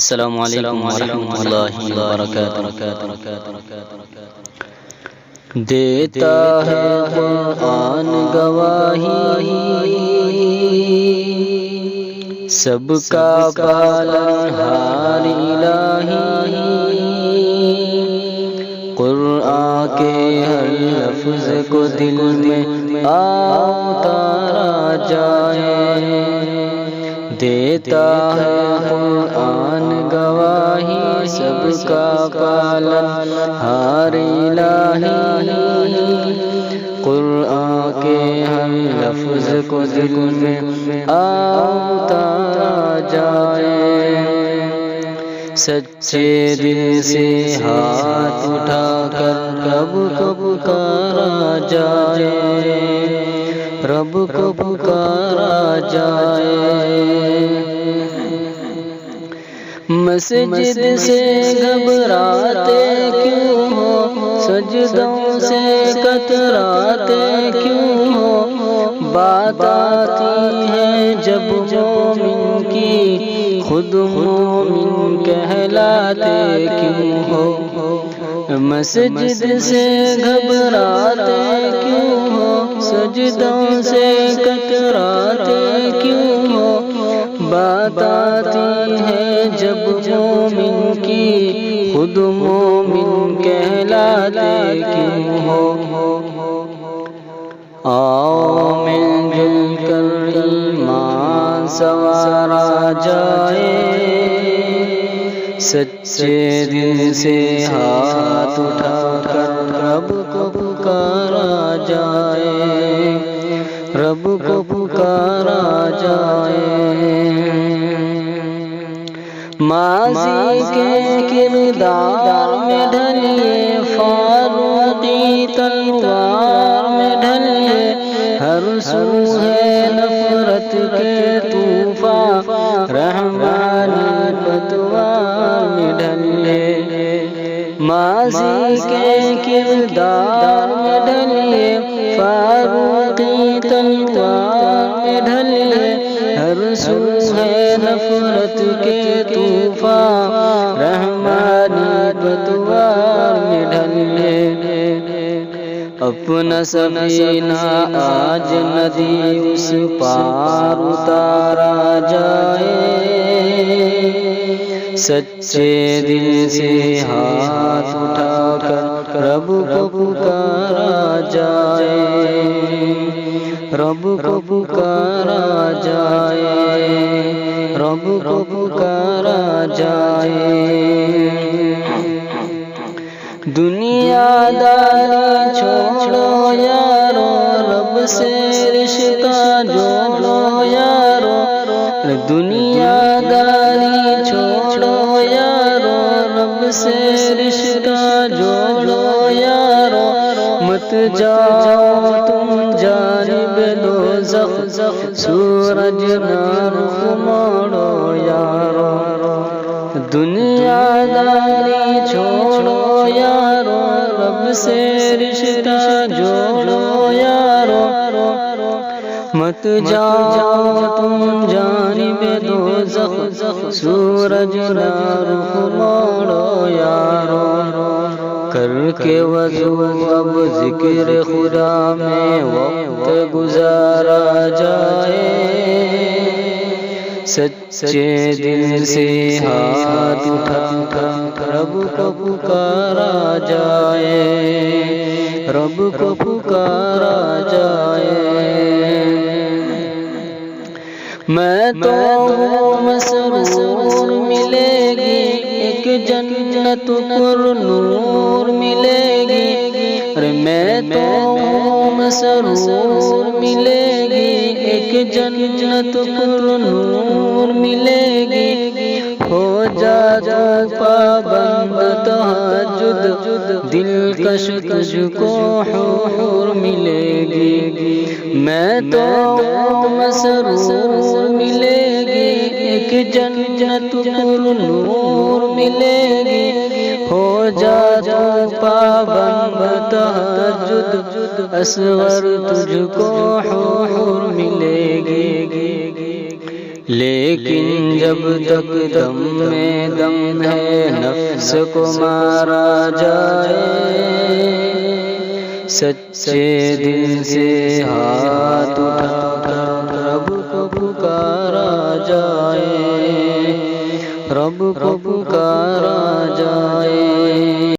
السلام علیکم ورحمۃ اللہ وبرکاتہ۔ دیتا ہے قرآن گواہی، سب کا پالنہار الہی، قرآن کے ہر لفظ کو دل میں اتارا جائے۔ دیتا ہے قرآن گواہی، سب کا پالنہار الہی، قرآن کے ہر لفظ کو دل میں اتارا جائے۔ سچے دل سے ہاتھ اٹھا کر رب کو پکارا جائے، رب کو پکارا جائے۔ مسجد سے گھبراتے کیوں ہو، سجدوں سے کتراتے کیوں ہو، بات آتی ہے جب مومن کی، خود مومن کہلاتے کیوں ہو۔ مسجد سے گھبراتے کیوں ہو، سجدوں سے کتراتے کیوں ہو، بات آتی ہے جب مومن کی، خود مومن کہلاتے کیوں ہو۔ آؤ مل جل کر ایمان سنوارا جائے، سچے دل سے ہاتھ اٹھا کر رب کو پکارا جائے، رب کو پکارا جائے۔ ماضی کے کردار میں ڈھلیے، فاروقی تلوار میں ڈھلیے، ہر سو ہے نفرت کے طوفان، رحمانی پتوار میں ڈھلیے۔ ماضی کے کردار میں ڈھلیے، فاروقی تلوار میں ڈھلیے، ہر سو ہے نفرت کے طوفان، رحمانی پتوار میں ڈھلیے۔ اپنا سفینہ آج ندی اس پار اتارا جائے، سچے دل سے ہاتھ اٹھا کر رب کو پکارا جائے، رب کو پکارا جائے، رب کو پکارا جائے۔ دنیا داری چھوڑو یارو، رب سے رشتہ جوڑو یارو، دنیا داری چھوڑو یارو، رب سے رشتہ جوڑو یارو، مت جاؤ تم جانب دوزخ، سورج نہ رخ موڑو یارو۔ دنیا داری چھوڑو یارو، رب سے رشتہ جوڑو یارو، مت جاؤ تم جانب دوزخ، سورج نہ رخ موڑو یارو۔ کر کے وضو اب ذکر خدا میں وقت گزارا جائے، سچے دل سے ہاتھ اٹھا کر رب کو پکارا جائے، رب کو پکارا جائے۔ میں تو مسرور ملے گی، ایک جنت پر نور ملے گی، میں تو مسرور ملے گی، ایک جنت پر نور ملے گی، ہو جا جو پابند تہجد، دلکش تجھ کو حور ملے گی۔ میں تو مسرور ملے گی، ایک جنت پر نور ملے گی، ہو جا جو پابند تہجد، اصغر تجھ کو حور ملے گی۔ لیکن جب تک دم میں دم ہے نفس کو مارا جائے، سچے دل سے ہاتھ اٹھا کر رب کو پکارا جائے، رب کو پکارا